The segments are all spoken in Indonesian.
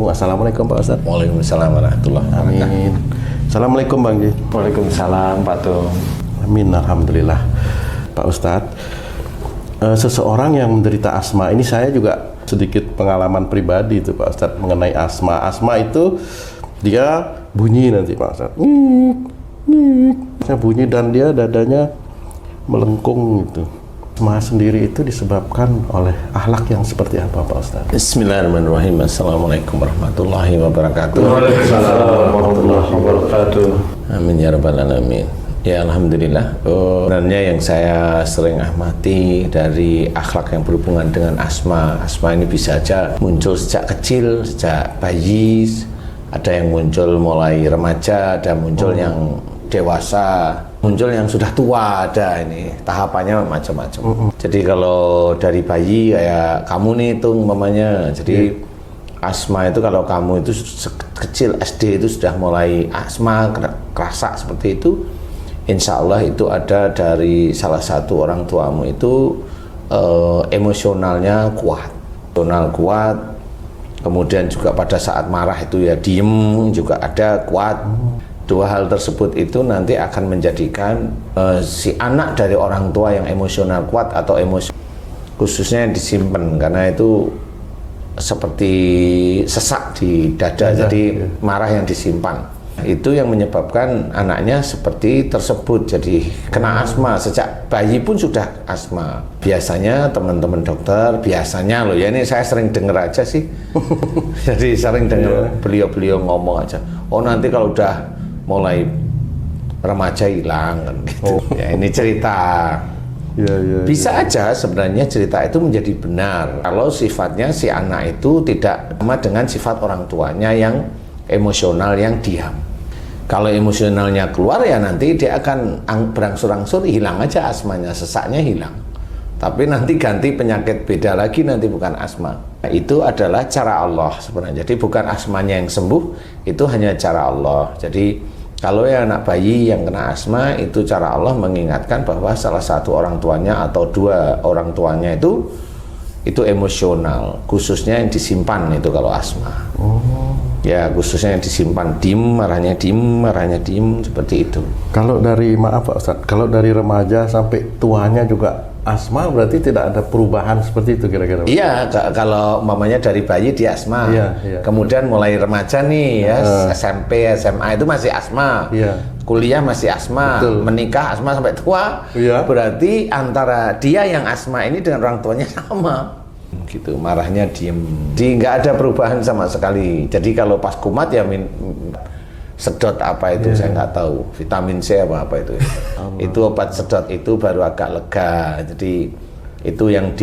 wabarakatuh. Assalamualaikum Pak Ustadz. Waalaikumsalam warahmatullahi wabarakatuh. Amin. Assalamualaikum Bang Ji. Waalaikumsalam Pak Tung. Amin, alhamdulillah. Pak Ustadz, seseorang yang menderita asma, ini saya juga sedikit pengalaman pribadi itu Pak Ustadz mengenai asma. Asma itu dia bunyi nanti Pak Ustadz. Saya bunyi dan dia dadanya melengkung gitu. Asma sendiri itu disebabkan oleh akhlak yang seperti apa Pak Ustadz? Bismillahirrahmanirrahim. Assalamualaikum warahmatullahi wabarakatuh. Waalaikumsalam warahmatullahi wabarakatuh. Amin ya rabbal alamin. Ya alhamdulillah. Sebenarnya yang saya sering amati dari akhlak yang berhubungan dengan asma. Asma ini bisa saja muncul sejak kecil, sejak bayi. Ada yang muncul mulai remaja, ada muncul yang dewasa, muncul yang sudah tua, ada ini tahapannya macam-macam. Jadi kalau dari bayi kayak kamu nih Tung umpamanya, jadi asma itu kalau kamu itu kecil SD itu sudah mulai asma kerasa seperti itu, insya Allah itu ada dari salah satu orang tuamu itu emosionalnya kuat, kemudian juga pada saat marah itu ya diem juga ada kuat. Dua hal tersebut itu nanti akan menjadikan si anak dari orang tua yang emosional kuat atau emosi khususnya yang disimpan, karena itu seperti sesak di dada, jadi marah yang disimpan. Itu yang menyebabkan anaknya seperti tersebut, jadi kena asma sejak bayi pun sudah asma. Biasanya teman-teman dokter, biasanya loh ya, ini saya sering dengar aja sih. Jadi sering dengar beliau-beliau ngomong aja, oh nanti kalau udah mulai remaja hilang kan gitu. Ya ini cerita. Bisa aja sebenarnya cerita itu menjadi benar kalau sifatnya si anak itu tidak sama dengan sifat orang tuanya yang emosional, yang diam. Kalau emosionalnya keluar ya nanti dia akan berangsur-angsur hilang aja asmanya, sesaknya hilang. Tapi nanti ganti penyakit beda lagi, nanti bukan asma. Nah, itu adalah cara Allah sebenarnya. Jadi bukan asmanya yang sembuh, itu hanya cara Allah. Jadi kalau ya anak bayi yang kena asma, itu cara Allah mengingatkan bahwa salah satu orang tuanya atau dua orang tuanya itu emosional, khususnya yang disimpan itu kalau asma. Ya khususnya yang disimpan, marahnya diem, seperti itu. Kalau dari, maaf Pak Ustadz, kalau dari remaja sampai tuanya juga asma, berarti tidak ada perubahan seperti itu kira-kira? Iya, kalau mamanya dari bayi dia asma, kemudian mulai remaja nih ya, SMP, SMA itu masih asma, kuliah masih asma, menikah asma sampai tua, berarti antara dia yang asma ini dengan orang tuanya sama. Gitu, marahnya diem, jadi nggak ada perubahan sama sekali. Jadi kalau pas kumat ya sedot apa itu saya nggak tahu, vitamin C apa itu itu obat sedot itu baru agak lega. Jadi itu yang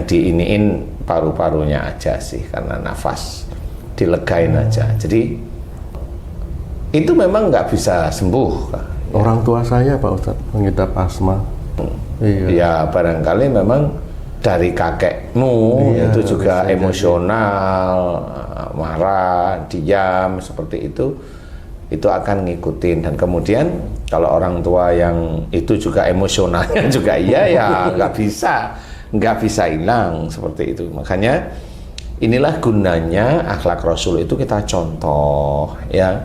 diiniin paru-parunya aja sih, karena nafas dilegain aja. Jadi itu memang nggak bisa sembuh. Orang tua saya Pak Ustadz mengidap asma. Ya barangkali memang dari kakekmu itu juga emosional, marah, diam seperti itu akan ngikutin. Dan kemudian kalau orang tua yang itu juga emosionalnya juga ya nggak bisa hilang seperti itu. Makanya inilah gunanya akhlak Rasul itu kita contoh ya.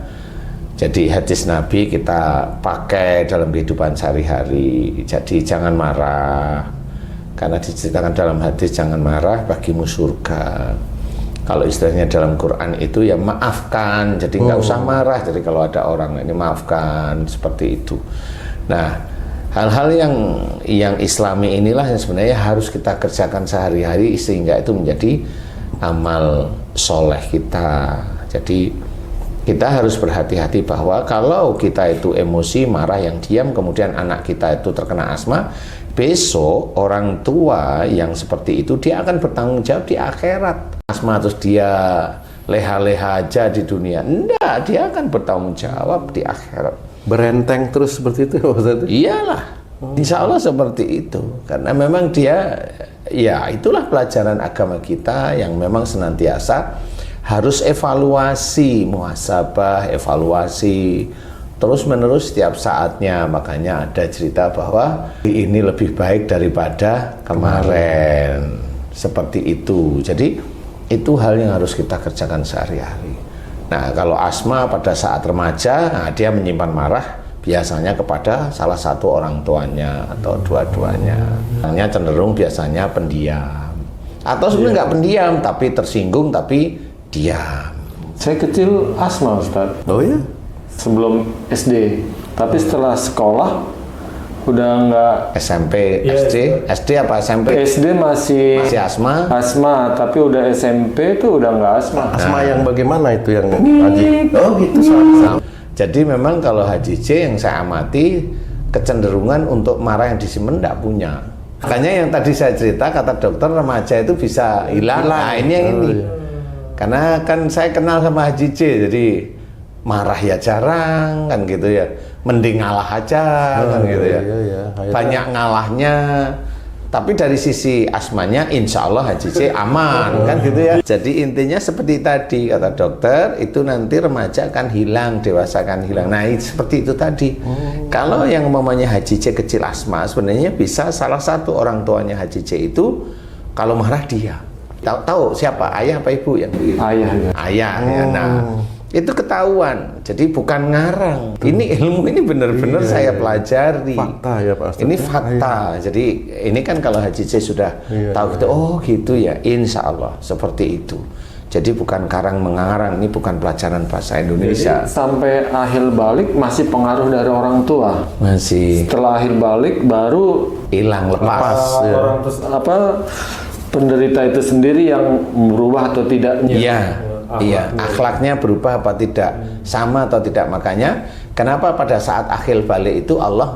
Jadi hadis Nabi kita pakai dalam kehidupan sehari-hari. Jadi jangan marah, karena diceritakan dalam hadis jangan marah bagimu surga. Kalau istilahnya dalam Quran itu ya maafkan, jadi nggak usah marah. Jadi kalau ada orang ini maafkan, seperti itu. Nah, hal-hal yang Islami inilah yang sebenarnya harus kita kerjakan sehari-hari sehingga itu menjadi amal soleh kita. Jadi kita harus berhati-hati bahwa kalau kita itu emosi, marah, yang diam, kemudian anak kita itu terkena asma, besok orang tua yang seperti itu dia akan bertanggung jawab di akhirat. Asma terus dia leha-leha aja di dunia, enggak, dia akan bertanggung jawab di akhirat. Berenteng terus seperti itu maksudnya? Iyalah, insya Allah seperti itu. Karena memang dia, ya itulah pelajaran agama kita yang memang senantiasa harus evaluasi, muhasabah, evaluasi terus menerus setiap saatnya. Makanya ada cerita bahwa ini lebih baik daripada kemarin, seperti itu. Jadi Itu hal yang harus kita kerjakan sehari-hari. Nah, kalau asma pada saat remaja, nah, dia menyimpan marah biasanya kepada salah satu orang tuanya atau dua-duanya. Orangnya cenderung biasanya pendiam. Atau sebenarnya nggak pendiam, tapi tersinggung, tapi diam. Saya kecil asma, Ustaz. Oh ya? Sebelum SD. Tapi setelah sekolah, udah nggak... SMP, Iya, SD apa SMP? SD masih asma? Asma, tapi udah SMP tuh udah nggak asma. Asma yang bagaimana itu yang Haji? Oh gitu soalnya. Jadi memang kalau Haji J yang saya amati kecenderungan untuk marah yang disimpan tidak punya. Makanya yang tadi saya cerita kata dokter remaja itu bisa hilang. Nah ini yang ini. Karena kan saya kenal sama Haji J, jadi marah ya jarang kan gitu ya. Mending ngalah aja kan gitu ya. Banyak ngalahnya. Tapi dari sisi asmanya insya Allah Haji C aman kan gitu ya. Jadi intinya seperti tadi kata dokter, itu nanti remaja akan hilang, dewasa akan hilang. Nah seperti itu tadi. Kalau yang mamanya Haji C kecil asma, sebenarnya bisa salah satu orang tuanya Haji C itu kalau marah dia. Tahu siapa? Ayah apa ibu yang begitu? Ayah ya. Ayah ya. Nah itu ketahuan. Jadi bukan ngarang. Ini ilmu ini benar-benar saya pelajari. Fakta ya Pak Ustadz. Ini fakta. Jadi ini kan kalau Haji C sudah tahu gitu. Oh gitu ya. Insya Allah seperti itu. Jadi bukan karang mengarang. Ini bukan pelajaran bahasa Indonesia. Jadi, sampai akhir balik masih pengaruh dari orang tua. Masih Setelah akhir balik baru hilang lepas. ya. orang terus apa penderita itu sendiri yang berubah atau tidaknya. Iya. Iya, akhlaknya berubah apa tidak, sama atau tidak. Makanya kenapa pada saat akhir balik itu Allah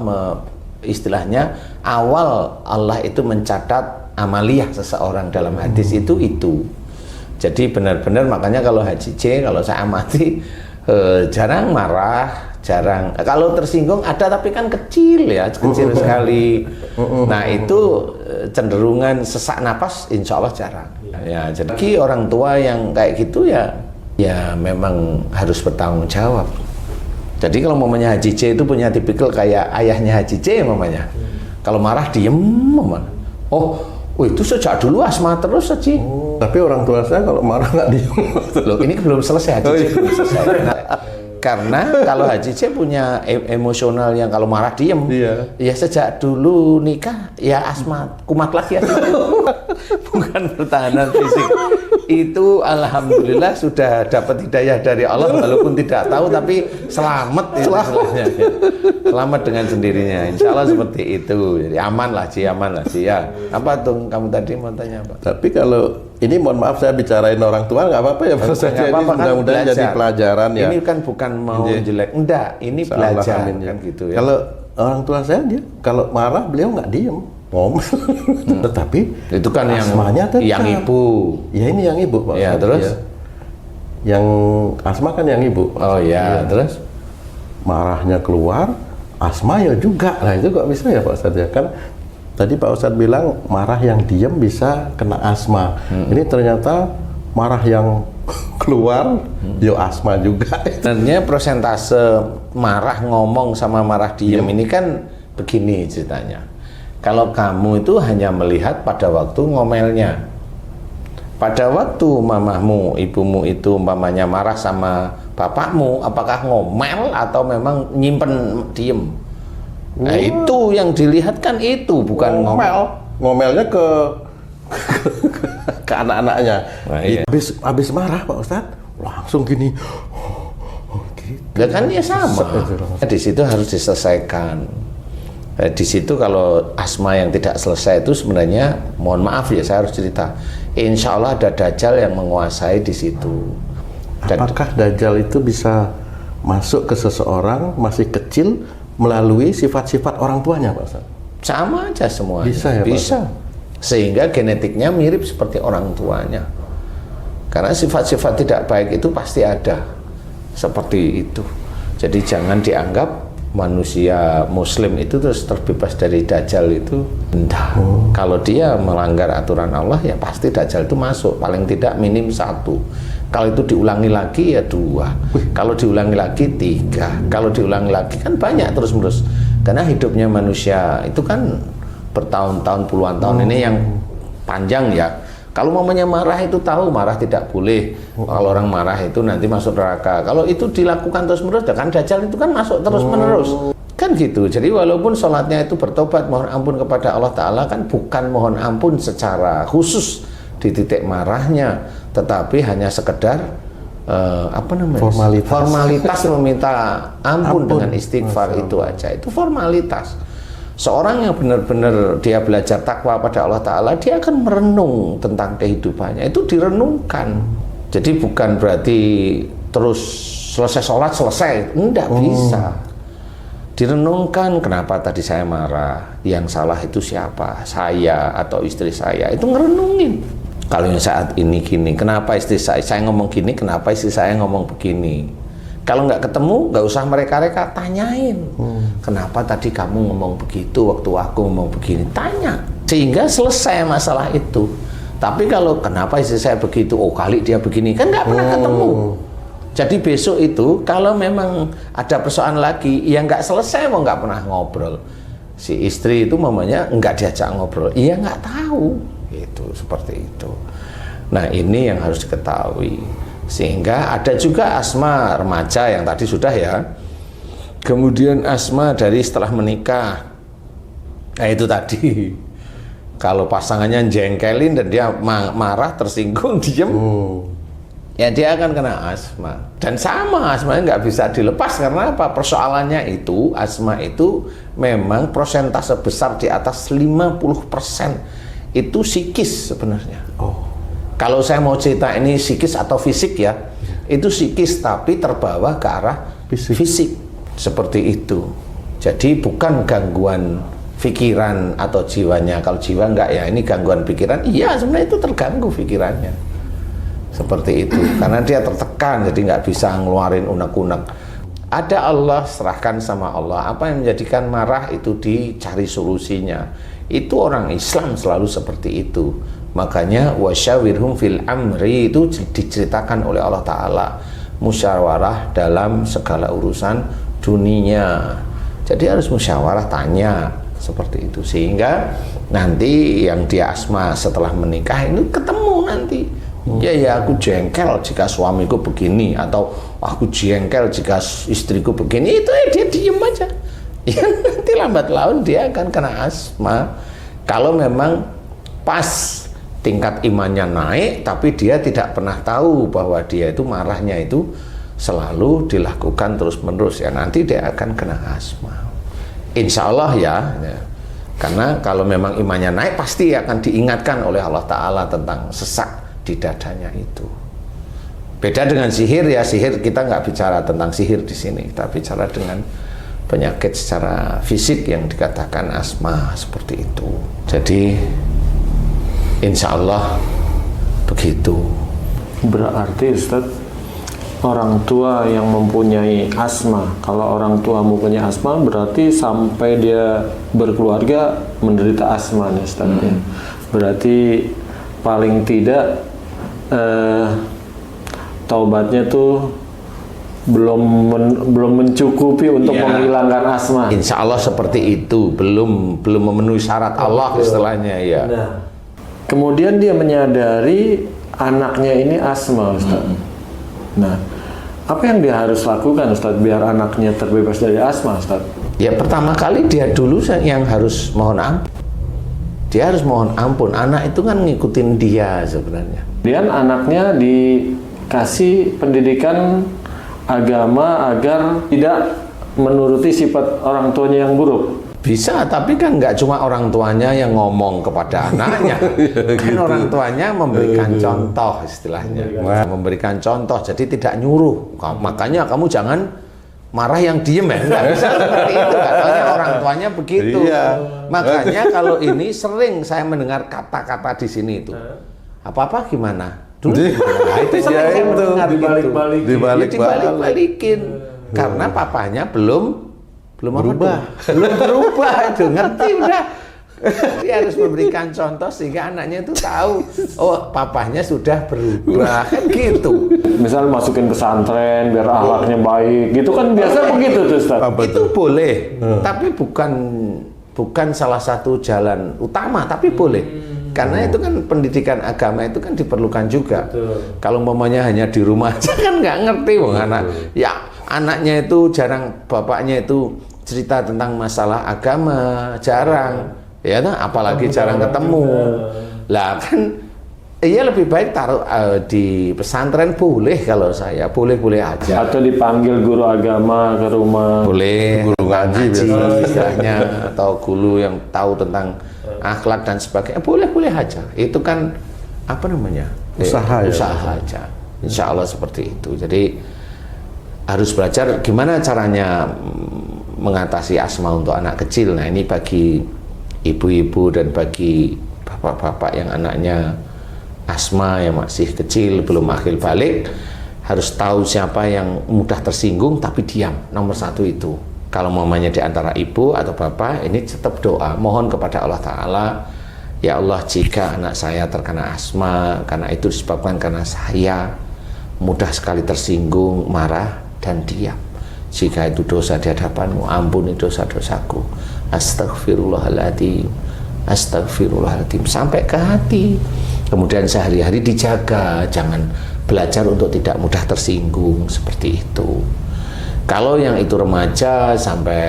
istilahnya awal Allah itu mencatat amaliyah seseorang dalam hadis itu. Jadi benar-benar makanya kalau Haji C, kalau saya amati jarang marah, jarang. Kalau tersinggung ada tapi kan kecil ya, kecil sekali. Nah itu cenderungan sesak napas insya Allah jarang. Ya, jadi orang tua yang kayak gitu ya memang harus bertanggung jawab. Jadi kalau mamanya Haji C itu punya tipikal kayak ayahnya Haji C mamanya. Kalau marah diem mama. Oh itu sejak dulu asma terus Haji. Tapi orang tua saya kalau marah nggak diem. Loh ini belum selesai Haji C belum selesai. Nah, karena kalau Haji C punya emosional yang kalau marah diem, ya sejak dulu nikah ya asma kumat lagi ya. Bukan pertahanan fisik. Itu alhamdulillah sudah dapat hidayah dari Allah walaupun tidak tahu tapi selamat ya, selamat dengan sendirinya. Insya Allah seperti itu. Jadi aman lah Ci ya. Apa tuh kamu tadi mau tanya apa? Tapi kalau ini mohon maaf saya bicarain orang tua nggak apa-apa ya Pak Ustadz. Jadi mudah-mudahan jadi pelajaran ya. Ini kan bukan mau jelek, enggak. Ini belajar kan gitu ya. Kalau orang tua saya dia kalau marah beliau nggak diem. Ngomel. Tetapi itu kan asmanya tetap. Yang ibu. Ya ini yang ibu Pak. Ya terus? Ya. Yang asma kan yang ibu. Oh ya, terus? Marahnya keluar, asma ya juga. Nah itu kok bisa ya Pak Ustadz ya kan? Tadi Pak Ustadz bilang marah yang diam bisa kena asma. Ini ternyata marah yang keluar, yo asma juga. Sebenarnya persentase marah ngomong sama marah diam ini kan begini ceritanya. Kalau kamu itu hanya melihat pada waktu ngomelnya. Pada waktu mamahmu, ibumu itu umpamanya marah sama bapakmu, apakah ngomel atau memang nyimpen diem? Nah itu yang dilihat kan itu, bukan ngomel. Ngomelnya ke anak-anaknya. Nah, iya. Habis marah Pak Ustadz, langsung gini. Ya kan ya sama. Di situ harus diselesaikan. Di situ kalau asma yang tidak selesai itu sebenarnya mohon maaf ya saya harus cerita. Insya Allah ada dajjal yang menguasai di situ. Apakah dajjal itu bisa masuk ke seseorang masih kecil melalui sifat-sifat orang tuanya Pak Ustadz? Sama aja semuanya. Bisa ya Pak? Bisa. Sehingga genetiknya mirip seperti orang tuanya. Karena sifat-sifat tidak baik itu pasti ada. Seperti itu. Jadi jangan dianggap manusia muslim itu terus terbebas dari dajjal itu. Entah. Kalau dia melanggar aturan Allah ya pasti dajjal itu masuk. Paling tidak minim 1. Kalau itu diulangi lagi ya 2. Kalau diulangi lagi 3. Kalau diulangi lagi kan banyak terus-menerus. Karena hidupnya manusia itu kan bertahun-tahun puluhan tahun ini yang panjang ya. Kalau mamanya marah itu tahu marah tidak boleh. Kalau orang marah itu nanti masuk neraka. Kalau itu dilakukan terus-menerus, kan Dajjal itu kan masuk terus-menerus. Kan gitu. Jadi walaupun sholatnya itu bertobat, mohon ampun kepada Allah Ta'ala, kan bukan mohon ampun secara khusus di titik marahnya, tetapi hanya sekedar formalitas meminta ampun dengan istighfar itu aja. Itu formalitas. Seorang yang benar-benar dia belajar takwa pada Allah Ta'ala, dia akan merenung tentang kehidupannya. Itu direnungkan. Jadi bukan berarti terus selesai sholat selesai. Enggak bisa. Direnungkan, kenapa tadi saya marah, yang salah itu siapa, saya atau istri saya. Itu ngerenungin. Kalau yang saat ini gini, kenapa istri saya ngomong gini, kenapa istri saya ngomong begini. Kalau nggak ketemu, nggak usah mereka-reka, tanyain. Kenapa tadi kamu ngomong begitu, waktu aku ngomong begini, tanya. Sehingga selesai masalah itu. Tapi kalau kenapa istri saya begitu, oh kali dia begini, kan nggak pernah ketemu. Jadi besok itu, kalau memang ada persoalan lagi, ya nggak selesai, mau nggak pernah ngobrol. Si istri itu mamanya nggak diajak ngobrol, iya nggak tahu. Gitu, seperti itu. Nah ini yang harus diketahui. Sehingga ada juga asma remaja yang tadi sudah ya. Kemudian asma dari setelah menikah. Nah itu tadi. Kalau pasangannya jengkelin dan dia marah, tersinggung, diem, ya dia akan kena asma. Dan sama, asmanya nggak bisa dilepas. Karena apa? Persoalannya itu, asma itu memang persentase besar di atas 50% itu psikis sebenarnya. Kalau saya mau cerita ini psikis atau fisik ya, itu psikis tapi terbawa ke arah fisik. Seperti itu. Jadi bukan gangguan pikiran atau jiwanya. Kalau jiwa enggak ya, ini gangguan pikiran. Iya, sebenarnya itu terganggu pikirannya. Seperti itu. Karena dia tertekan, jadi nggak bisa ngeluarin unek-unek. Ada Allah, serahkan sama Allah. Apa yang menjadikan marah itu dicari solusinya. Itu orang Islam selalu seperti itu. Makanya wasyawirhum fil amri itu diceritakan oleh Allah Ta'ala, musyawarah dalam segala urusan dunia. Jadi harus musyawarah, tanya seperti itu. Sehingga nanti yang dia asma setelah menikah itu ketemu nanti. Ya aku jengkel jika suamiku begini, atau aku jengkel jika istriku begini. Itu dia diem aja. Ya nanti lambat laun dia akan kena asma. Kalau memang pas tingkat imannya naik, tapi dia tidak pernah tahu bahwa dia itu marahnya itu selalu dilakukan terus-menerus, ya nanti dia akan kena asma. Insya Allah ya. Karena kalau memang imannya naik, pasti akan diingatkan oleh Allah Ta'ala tentang sesak di dadanya itu. Beda dengan sihir ya, sihir kita nggak bicara tentang sihir di sini, kita bicara dengan penyakit secara fisik yang dikatakan asma seperti itu. Jadi insya Allah begitu. Berarti Ustaz, orang tua yang mempunyai asma, kalau orang tua mempunyai asma berarti sampai dia berkeluarga menderita asma nih Ustaz. Berarti paling tidak taubatnya tuh belum mencukupi untuk menghilangkan asma. Insya Allah seperti itu, belum memenuhi syarat Allah istilahnya ya. Nah, kemudian dia menyadari anaknya ini asma, Ustaz. Nah, apa yang dia harus lakukan, Ustaz, biar anaknya terbebas dari asma, Ustaz? Ya pertama kali dia dulu yang harus mohon ampun. Dia harus mohon ampun. Anak itu kan ngikutin dia sebenarnya. Kemudian anaknya dikasih pendidikan agama agar tidak menuruti sifat orang tuanya yang buruk. Bisa, tapi kan nggak cuma orang tuanya yang ngomong kepada anaknya. Kan orang tuanya memberikan contoh istilahnya. Memberikan contoh, jadi tidak nyuruh. Makanya kamu jangan marah yang diem ya. Nggak bisa seperti itu. Katanya orang tuanya begitu. Makanya kalau ini sering saya mendengar kata-kata di sini itu. Apa-apa gimana? Dulu nah, itu sering saya mendengar dibalik-balikin. Karena papanya belum berubah itu, ngerti udah. Dia harus memberikan contoh sehingga anaknya itu tahu, oh papahnya sudah berubah, kan gitu. Misal masukin pesantren biar akhlaknya baik, gitu kan biasa begitu tuh Ustaz. Itu boleh, tapi bukan salah satu jalan utama, tapi boleh. Karena itu kan pendidikan agama itu kan diperlukan juga. Kalau umpamanya hanya di rumah aja kan nggak ngerti wong anak. Ya anaknya itu jarang, bapaknya itu cerita tentang masalah agama jarang, ya kan? Apalagi jarang ketemu. Lah kan, iya lebih baik taruh di pesantren boleh kalau saya, boleh aja. Atau dipanggil guru agama ke rumah. Boleh, Guru ngaji biasanya. istilahnya, atau guru yang tahu tentang akhlak dan sebagainya, boleh aja. Itu kan apa namanya? Usaha ya. Usaha aja. Insya Allah seperti itu. Jadi harus belajar gimana caranya mengatasi asma untuk anak kecil. Nah ini bagi ibu-ibu dan bagi bapak-bapak yang anaknya asma yang masih kecil belum akil balik, harus tahu siapa yang mudah tersinggung tapi diam. Nomor satu itu. Kalau mamanya di antara ibu atau bapak, ini tetap doa, mohon kepada Allah Ta'ala, ya Allah jika anak saya terkena asma, karena itu disebabkan karena saya mudah sekali tersinggung, marah, dan diam. Jika itu dosa di hadapanmu, ampuni dosa-dosaku. Astagfirullahaladzim, astagfirullahaladzim, sampai ke hati. Kemudian sehari-hari dijaga, jangan belajar untuk tidak mudah tersinggung, seperti itu. Kalau yang itu remaja sampai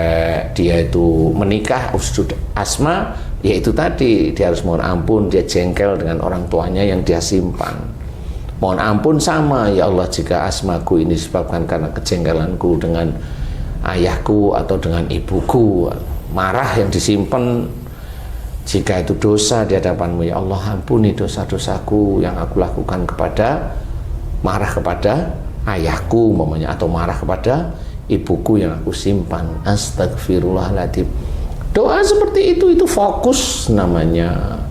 dia itu menikah sudah asma, ya itu tadi dia harus mohon ampun, dia jengkel dengan orang tuanya yang dia simpan. Mohon ampun sama, ya Allah jika asmaku ini disebabkan karena kejengkelanku dengan ayahku atau dengan ibuku, marah yang disimpan. Jika itu dosa di hadapanmu, ya Allah ampuni dosa-dosaku yang aku lakukan kepada, marah kepada ayahku umpamanya, atau marah kepada ibuku yang aku simpan. Astagfirullahaladzim. Doa seperti itu fokus namanya.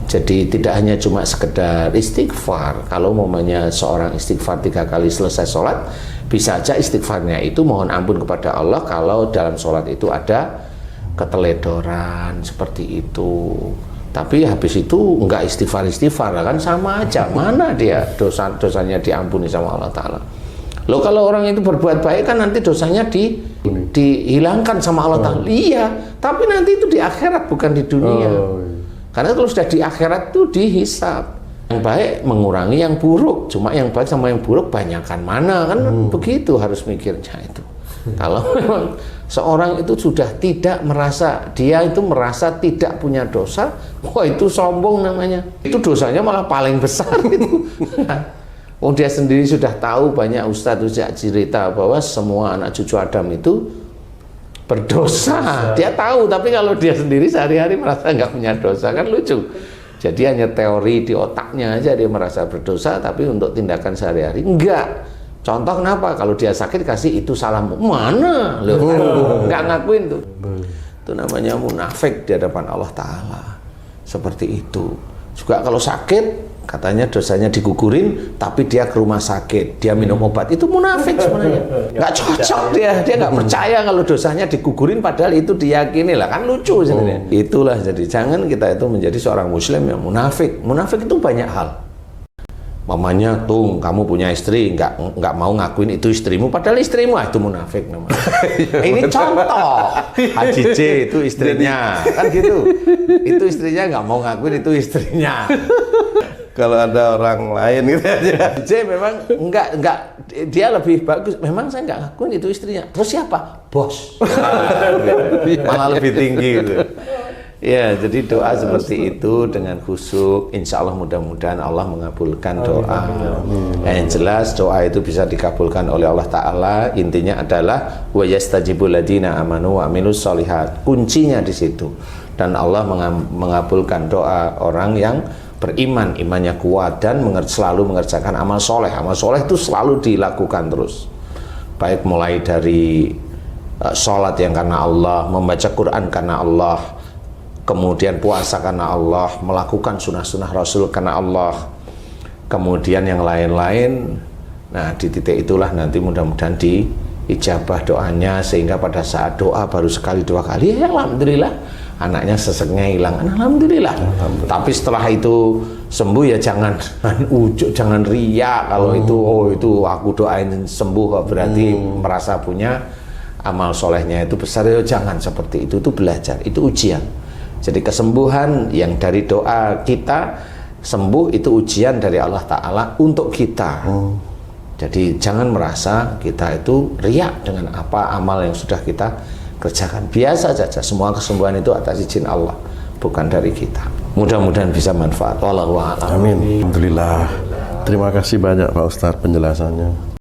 Jadi tidak hanya cuma sekedar istighfar. Kalau umpamanya seorang istighfar 3 kali selesai sholat, bisa aja istighfarnya itu mohon ampun kepada Allah kalau dalam sholat itu ada keteledoran seperti itu. Tapi habis itu enggak istighfar kan sama aja. Mana dia dosanya diampuni sama Allah Ta'ala. Loh kalau orang itu berbuat baik kan nanti dosanya dihilangkan sama Allah Ta'ala. Iya, tapi nanti itu di akhirat bukan di dunia. Karena kalau sudah di akhirat itu dihisab. Yang baik mengurangi yang buruk. Cuma yang baik sama yang buruk banyakkan mana kan begitu harus mikirnya itu. Kalau memang seorang itu sudah tidak merasa, dia itu merasa tidak punya dosa, wah itu sombong namanya. Itu dosanya malah paling besar itu. Oh dia sendiri sudah tahu, banyak ustadz cerita bahwa semua anak cucu Adam itu berdosa. Dia tahu, tapi kalau dia sendiri sehari-hari merasa nggak punya dosa, kan lucu. Jadi hanya teori di otaknya aja dia merasa berdosa, tapi untuk tindakan sehari-hari enggak. Contoh kenapa? Kalau dia sakit kasih itu salahmu. Mana? Loh, nggak ngakuin tuh. Itu namanya munafik di hadapan Allah Ta'ala. Seperti itu. Juga kalau sakit, katanya dosanya digugurin, tapi dia ke rumah sakit, dia minum obat, itu munafik sebenarnya. Nggak cocok dia nggak percaya kalau dosanya digugurin, padahal itu diyakini lah, kan lucu sebenarnya. Itulah, jadi jangan kita itu menjadi seorang muslim yang munafik. Munafik itu banyak hal. Mamanya tuh kamu punya istri nggak mau ngakuin itu istrimu, padahal istrimu, itu munafik namanya. Ini contoh. Haji J itu istrinya, kan gitu. Itu istrinya nggak mau ngakuin itu istrinya. Kalau ada orang lain gitu aja. J memang enggak dia lebih bagus. Memang saya nggak ngakuin itu istrinya. Terus siapa? Bos. Malah lebih tinggi gitu. Ya, jadi doa seperti itu dengan khusyuk, insya Allah mudah-mudahan Allah mengabulkan doa. Yang jelas doa itu bisa dikabulkan oleh Allah Ta'ala. Intinya adalah wa yastajibul ladina amanu wa aminus sholihat. Kuncinya di situ. Dan Allah mengabulkan doa orang yang beriman, imannya kuat dan selalu mengerjakan amal soleh. Amal soleh itu selalu dilakukan terus. Baik mulai dari sholat yang karena Allah, membaca Quran karena Allah, kemudian puasa karena Allah, melakukan sunnah-sunnah Rasul karena Allah, kemudian yang lain-lain. Nah di titik itulah nanti mudah-mudahan diijabah doanya, sehingga pada saat doa baru sekali 2 kali, ya alhamdulillah anaknya seseknya hilang, alhamdulillah. Tapi setelah itu sembuh ya jangan ujuk, jangan riak kalau itu aku doain sembuh berarti merasa punya amal solehnya itu besar. Ya jangan seperti itu belajar, itu ujian. Jadi kesembuhan yang dari doa kita sembuh itu ujian dari Allah Ta'ala untuk kita. Jadi jangan merasa kita itu riak dengan apa amal yang sudah kita kerjakan. Biasa saja, semua kesembuhan itu atas izin Allah, bukan dari kita. Mudah-mudahan bisa manfaat. Wallahu a'lam. Amin. Alhamdulillah. Terima kasih banyak Pak Ustadz penjelasannya.